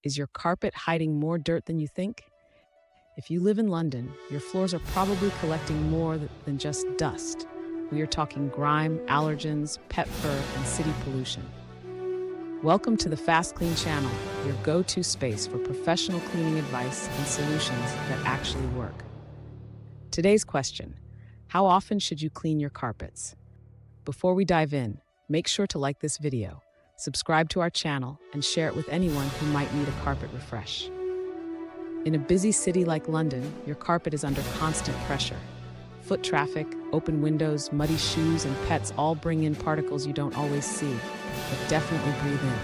Is your carpet hiding more dirt than you think? If you live in London, your floors are probably collecting more than just dust. We are talking grime, allergens, pet fur, and city pollution. Welcome to the FastKlean channel, your go-to space for professional cleaning advice and solutions that actually work. Today's question: how often should you clean your carpets? Before we dive in, make sure to like this video, subscribe to our channel, and share it with anyone who might need a carpet refresh. In a busy city like London, your carpet is under constant pressure. Foot traffic, open windows, muddy shoes, and pets all bring in particles you don't always see, but definitely breathe in.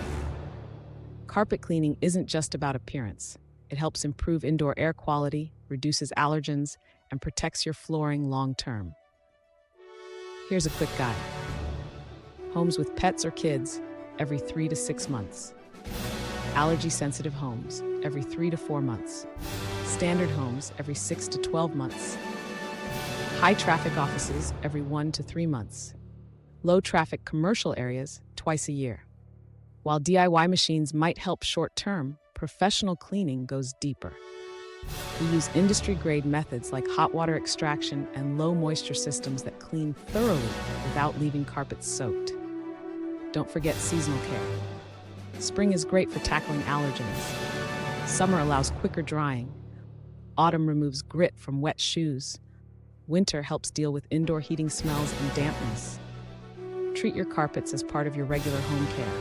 Carpet cleaning isn't just about appearance. It helps improve indoor air quality, reduces allergens, and protects your flooring long-term. Here's a quick guide. Homes with pets or kids, every 3 to 6 months. Allergy-sensitive homes, every 3 to 4 months. Standard homes, every 6 to 12 months. High-traffic offices, every 1 to 3 months. Low-traffic commercial areas, twice a year. While DIY machines might help short-term, professional cleaning goes deeper. We use industry-grade methods like hot water extraction and low-moisture systems that clean thoroughly without leaving carpets soaked. Don't forget seasonal care. Spring is great for tackling allergens. Summer allows quicker drying. Autumn removes grit from wet shoes. Winter helps deal with indoor heating smells and dampness. Treat your carpets as part of your regular home care.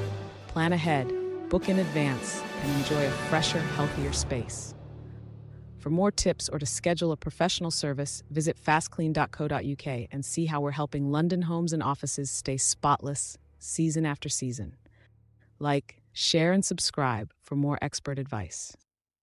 Plan ahead, book in advance, and enjoy a fresher, healthier space. For more tips or to schedule a professional service, visit fastklean.co.uk and see how we're helping London homes and offices stay spotless season after season. Like, share, and subscribe for more expert advice.